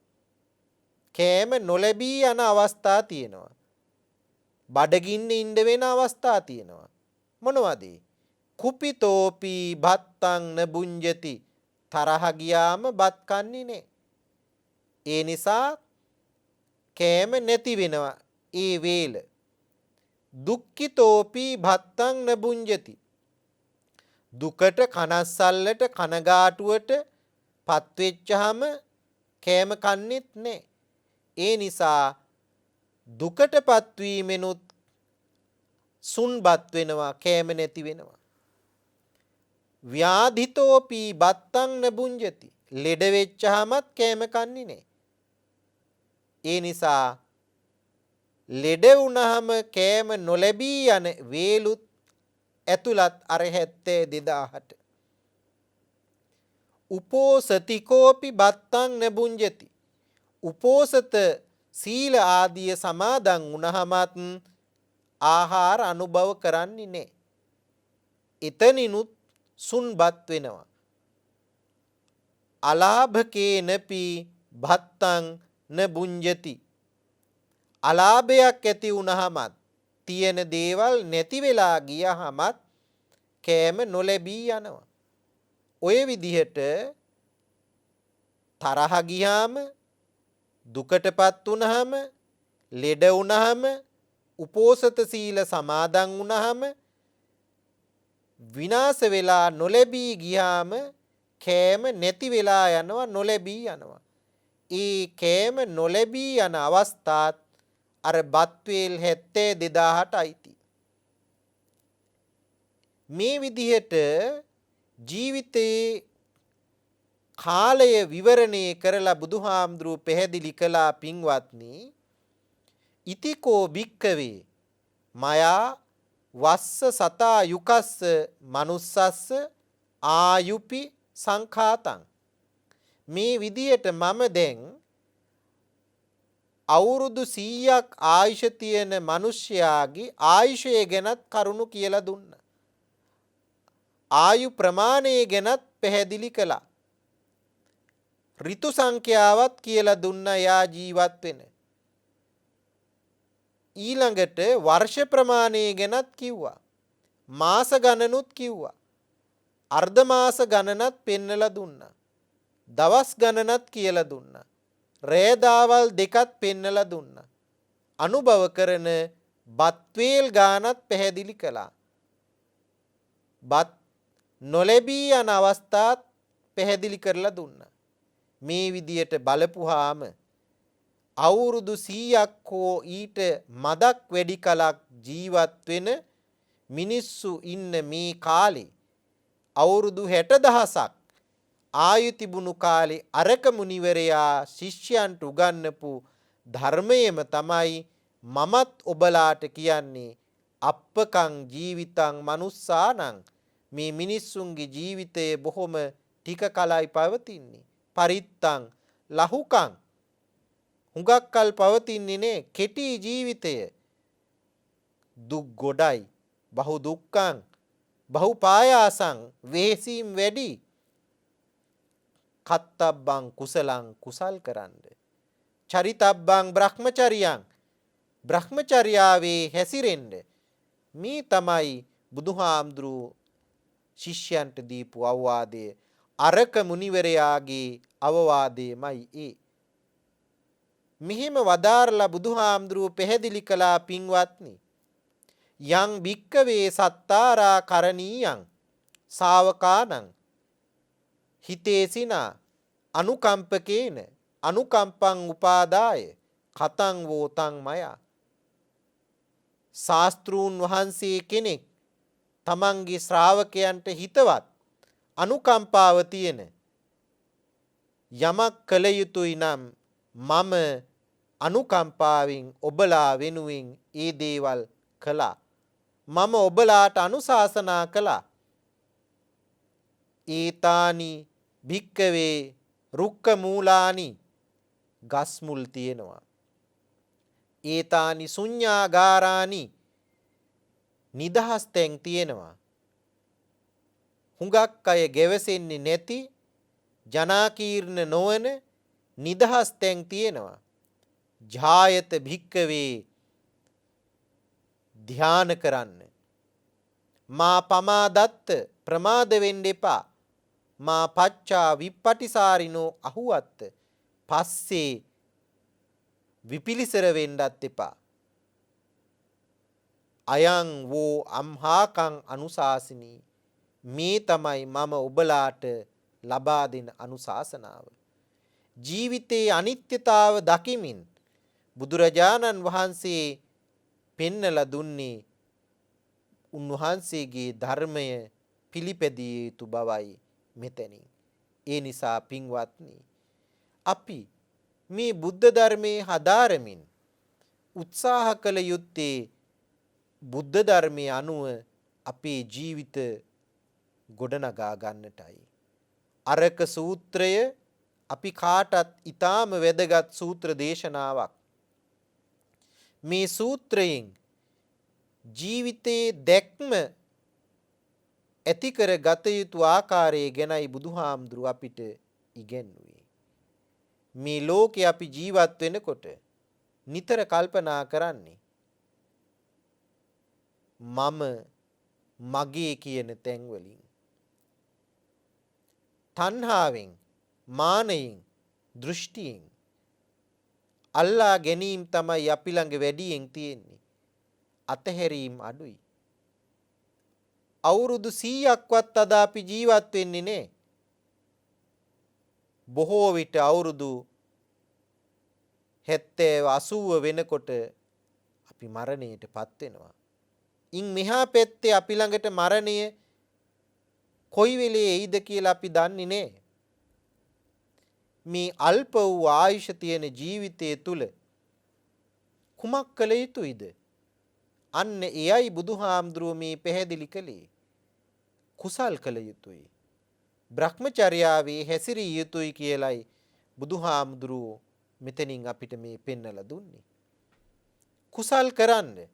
කෑම නොලැබී යන අවස්ථා තියෙනවා. බඩගින්න ඉන්න වෙන අවස්ථා තියෙනවා. මොනවද? කුපිතෝපි භත්තං නබුඤ්ජති තරහ ගියාම බත් කන්නේ නැහැ. ඒ නිසා කෑම නැති වෙනවා ඒ වේල. දුක්ඛිතෝපි භත්තං නබුඤ්ජති දුකට කනස්සල්ලට කනගාටුවට පත්වෙච්චාම කෑම කන්නේත් නැහැ. ඒ නිසා දුකටපත් වීමෙනුත් සුන්බත් වෙනවා කෑම නැති වෙනවා. ව්‍යාධිතෝපි බත්තං නබුඤ්ජති ලෙඩ වෙච්චාමත් කෑම කන්නේ නැහැ. ඒ නිසා ලෙඩ වුණාම කෑම නොලැබී යන වේලුත් ඇතුළත් අර 72000ට. උපෝසතිකෝපි බත්තං නබුඤ්ජති උපෝසත සීල ආදිය සමාදන් වුණාමත් ආහාර අනුභව කරන්නේ නැහැ. එතනිනුත් සුන්බත් වෙනවා. අලාභකේනපි භත්තං නබුඤ්ජති අලාභයක් ඇති වුණාමත් තියෙන දේවල් නැති වෙලා ගියහමත් කෑම නොලැබී යනවා. ඔය විදිහට තරහ ගියාම දුකටපත් වුණාම ලෙඩ වුණාම උපෝසත සීල සමාදන් වුණාම විනාශ වෙලා නොලැබී ගියාම කෑම නැති වෙලා යනවා නොලැබී යනවා. ඒ කෑම නොලැබී යන අවස්ථාත් අර බත්වේල් 72000ට අයිති. මේ විදිහට ජීවිතේ කාලය විවරණය කරලා බුදුහාමුදුරුව පැහැදිලි කළා පින්වත්නි ඉතිකෝ භික්කවේ මයා වස්ස සතා යුකස්ස මනුස්සස්ස ආයුපි සංඛාතං මේ විදියට මම දැන් අවුරුදු 100ක් ආයුෂ තියෙන මිනිසයාගේ ආයුෂය ගැනත් කරුණු කියලා දුන්නා. ආයු ප්‍රමාණය ගැනත් පැහැදිලි කළා. ඍතු සංඛ්‍යාවත් කියලා දුන්න යා ජීවත් වෙන. ඊළඟට වර්ෂ ප්‍රමාණය ගැනත් කිව්වා. මාස ගණනුත් කිව්වා. අර්ධ මාස ගණනත් පෙන්නලා දුන්නා. දවස් ගණනත් කියලා දුන්නා. රෑ දවල් දෙකත් පෙන්නලා දුන්නා. අනුභව කරන බත් වේල් ගානත් පැහැදිලි කළා. බත් නොලැබී යන අවස්ථාත් පැහැදිලි කරලා දුන්නා. මේ විදියට බලපුවාම අවුරුදු 100ක් හෝ ඊට මදක් වැඩි කලක් ජීවත් වෙන මිනිස්සු ඉන්න මේ කාලේ අවුරුදු 60,000ක් ආයු තිබුණු කාලේ අරක මුනිවරයා ශිෂ්‍යයන්ට උගන්වපු ධර්මයේම තමයි මමත් ඔබලාට කියන්නේ අප්පකං ජීවිතං මනුස්සානං. මේ මිනිස්සුන්ගේ ජීවිතය බොහොම ටික කලයි පවතින්නේ. පරිත්තං ලහුකං හුඟක් කල් පවතින්නේ නේ. කෙටි ජීවිතය. දුක් ගොඩයි. බහු දුක්ඛං බහු පායාසං වෙහෙසීම් වැඩි. කත්තබ්බං කුසලං කුසල් කරන්න. චරිතබ්බං බ්‍රහ්මචරියං බ්‍රහ්මචර්යාවේ හැසිරෙන්න. මේ තමයි බුදුහාමුදුරුවෝ ශිෂ්‍යයන්ට දීපු අවවාදය. අරක මුනිවරයාගේ අවවාදයමයි ඒ. මෙහෙම වදාරලා බුදුහාමුදුරුවෝ පැහැදිලි කළා පින්වත්නි. යං භික්කවේ සත්තාරා කරණීයං ශාවකානං හිතේසිනා අනුකම්පකේන අනුකම්පං උපාදාය කතං වෝතං මයා. ශාස්ත්‍රූන් වහන්සේ කෙනෙක් තමන්ගේ ශ්‍රාවකයන්ට හිතවත් අනුකම්පාව තියෙන යමක් කළ යුතුයි නම් මම අනුකම්පාවෙන් ඔබලා වෙනුවෙන් ඒ දේවල් කළා. මම ඔබලාට අනුශාසනා කළා. ඒතානි භික්කවේ රුක්ක මූලානි ගස් මුල් තියෙනවා. ඒතානි ශුඤ්ඤාගාරානි නිදහස් තැන් තියෙනවා. හුඟක් අය ගැවසෙන්නේ නැති ජනාකීර්ණ නොවන නිදහස් තැන් තියෙනවා. ජායත භික්කවේ ධ්‍යාන කරන්න. මා පමාදත්ත ප්‍රමාද වෙන්න එපා. මා පච්චා විප්පටිසාරිනෝ අහුවත්ත පස්සේ විපිලිසර වෙන්නත් එපා. අයං වෝ අම්හාකං අනුශාසිනී. මේ තමයි මම ඔබලාට ලබා දෙන අනුශාසනාව. ජීවිතයේ අනිත්‍යතාව දකිමින් බුදුරජාණන් වහන්සේ පෙන්නලා දුන්නේ උන්වහන්සේගේ ධර්මය පිළිපැදිය යුතු බවයි මෙතනින්. ඒ නිසා පින්වත්නි, අපි මේ බුද්ධ ධර්මයේ හදාරමින් උත්සාහ කළ යුත්තේ බුද්ධ ධර්මයේ අනුව අපේ ජීවිත ගොඩනගා ගන්නටයි. අරක සූත්‍රය අපි කාටත් ඊටාම වැදගත් සූත්‍ර දේශනාවක්. මේ සූත්‍රයෙන් ජීවිතයේ දැක්ම ඇති කර ගත යුතු ආකාරය ගැනයි බුදුහාමුදුරුව අපිට ඉගැන්වුවේ. මේ ලෝකේ අපි ජීවත් වෙනකොට නිතර කල්පනා කරන්නේ මම මගේ කියන තැන් වලින් තණ්හාවෙන් මානයෙන් දෘෂ්ටියෙන් අල්ලා ගැනීම තමයි අපි ළඟ වැඩියෙන් තියෙන්නේ. අතහැරීම් අඩුයි. අවුරුදු 100ක්වත් අද අපි ජීවත් වෙන්නේ නේ. බොහෝ විට අවුරුදු 70 80 වෙනකොට අපි මරණයටපත් වෙනවා. ඉන් මෙහා පැත්තේ අපි ළඟට මරණය කොයි වෙලේ එයිද කියලා අපි දන්නේ නැහැ. මේ අල්ප වූ ආයුෂ තියෙන ජීවිතය තුල කුමක් කළ යුතුයිද? අන්න එයයි බුදුහාමුදුරුව මේ පැහැදිලි කළේ. කුසල් කළ යුතුයි. බ්‍රහ්මචර්යාවේ හැසිරිය යුතුයි කියලයි බුදුහාමුදුරුව මෙතනින් අපිට මේ පෙන්නලා දුන්නේ. කුසල් කරන්න,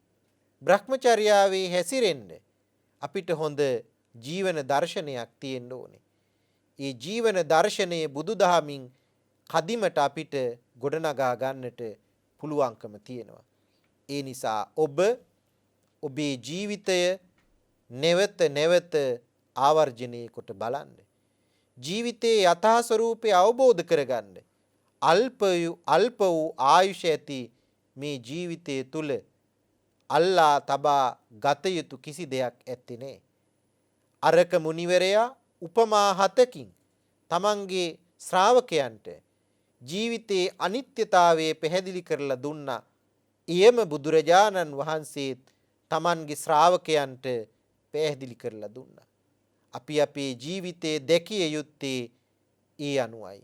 බ්‍රහ්මචර්යාවේ හැසිරෙන්න අපිට හොඳ ජීවන දර්ශනයක් තියෙන්න ඕනේ. ඒ ජීවන දර්ශනයේ බුදුදහමින් කදිමට අපිට ගොඩනගා ගන්නට පුළුවන්කම තියෙනවා. ඒ නිසා ඔබ ඔබේ ජීවිතය නැවත නැවත ආවර්ජනය කොට බලන්න. ජීවිතයේ යථා ස්වરૂපය අවබෝධ කරගන්න. අල්ප වූ ආයුෂ ඇති මේ ජීවිතය තුල අල්ලා තබා ගත යුතු කිසි දෙයක් ඇත්තේ නැහැ. අරක මුනිවරයා උපමා 7කින් තමන්ගේ ශ්‍රාවකයන්ට ජීවිතයේ අනිත්‍යතාවය පැහැදිලි කරලා දුන්නා. ඊයම බුදුරජාණන් වහන්සේත් තමන්ගේ ශ්‍රාවකයන්ට පැහැදිලි කරලා දුන්නා. අපි අපේ ජීවිතයේ දැකිය යුත්තේ ඒ අනුවයි.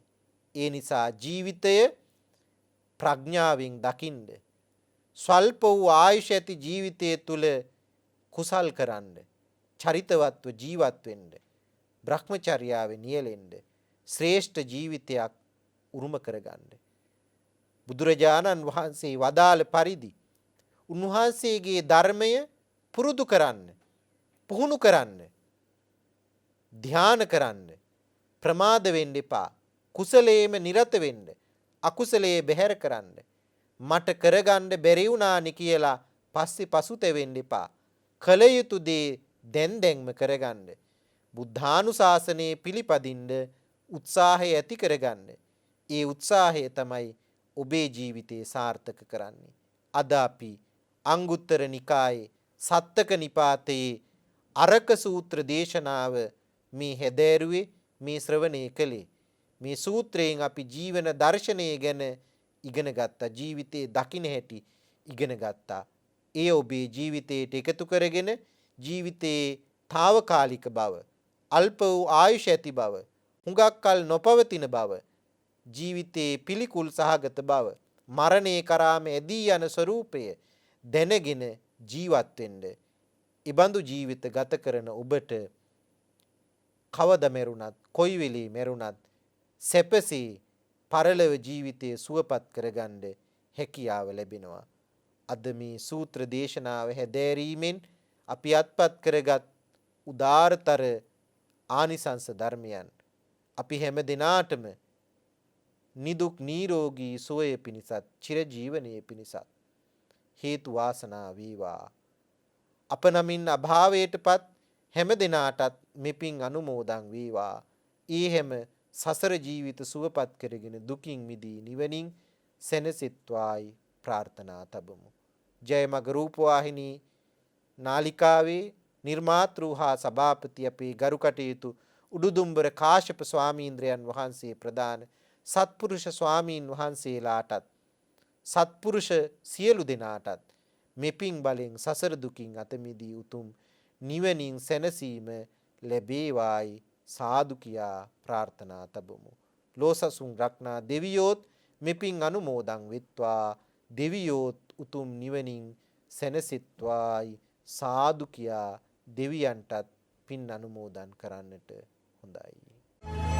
ඒ නිසා ජීවිතය ප්‍රඥාවෙන් දකින්න. ස්වල්ප වූ ආයුෂ ඇති ජීවිතය තුල කුසල් කරන්න. චරිතවත්ව ජීවත් වෙන්න. බ්‍රහ්මචර්යාවේ නියැලෙන්න. ශ්‍රේෂ්ඨ ජීවිතයක් උරුම කරගන්න. බුදුරජාණන් වහන්සේ වදාළ පරිදි උන්වහන්සේගේ ධර්මය පුරුදු කරන්න, පුහුණු කරන්න, ධ්‍යාන කරන්න, ප්‍රමාද වෙන්න එපා. කුසලයේම නිරත වෙන්න, අකුසලයේ බැහැර කරන්න. මට කරගන්න බැරි වුණානි කියලා පස්සේ පසුතැවෙන්න එපා. කල යුතු දේ දැන්ම කරගන්න. බුද්ධානුශාසනයේ පිළිපදින්න උත්සාහය ඇති කරගන්න. ඒ උත්සාහය තමයි ඔබේ ජීවිතේ සාර්ථක කරන්නේ. අද අපි අංගුත්තර නිකායේ සත්තක නිපාතයේ අරක සූත්‍ර දේශනාව මේ හැදෑරුවේ, මේ ශ්‍රවණය කළේ. මේ සූත්‍රයෙන් අපි ජීවන දර්ශනය ගැන ඉගෙන ගත්තා. ජීවිතේ දකින්න හැටි ඉගෙන ගත්තා. ඒ ඔබේ ජීවිතයට එකතු කරගෙන ජීවිතේ తాවකාලික බව, අල්ප වූ ආයුෂ ඇති බව, හුඟක් කල නොපවතින බව, ජීවිතේ පිළිකුල් සහගත බව, මරණය කරාම ඇදී යන ස්වરૂපය දැනගෙන ජීවත් වෙන්න. ඉබඳු ජීවිත ගත කරන ඔබට කවද මෙරුණත්, කොයි වෙලේ මෙරුණත් සැපසේ පරලොව ජීවිතයේ සුවපත් කරගන්න හැකියාව ලැබෙනවා. අද මේ සූත්‍ර දේශනාව හැදෑරීමෙන් අපි අත්පත් කරගත් උදාරතර ආනිසංස ධර්මයන් අපි හැම දිනාටම නිදුක් නිරෝගී සුවය පිණිසත් චිරජීවනයේ පිණිසත් හේතු වාසනා වේවා. අප නමින් අභාවයටපත් හැම දිනාටත් මෙපින් අනුමෝදන් වේවා. ඊ හැම සසර ජීවිත සුවපත් කරගෙන දුකින් මිදී නිවනින් සැනසෙත්වායි ප්‍රාර්ථනා තබමු. ජයමග රූපවාහිනී නාලිකාවේ නිර්මාතෘ හා සභාපති අපේ ගරු කටයුතු උඩුදුම්බර කාශ්‍යප ස්වාමීන්ද්‍රයන් වහන්සේ ප්‍රදාන සත්පුරුෂ ස්වාමීන් වහන්සේලාටත් සත්පුරුෂ සියලු දෙනාටත් මෙපින් බලෙන් සසර දුකින් අත මිදී උතුම් නිවනින් සැනසීම ලැබේවායි සාදු කියා ප්‍රාර්ථනා තබමු. ලෝසසුන් රක්නා දෙවියෝත් මෙපින් අනුමෝදන් වෙත්වා. දෙවියෝත් උතුම් නිවනින් සැනසෙත්වායි සාදු කියා දෙවියන්ටත් පින් අනුමෝදන් කරන්නට හොඳයි.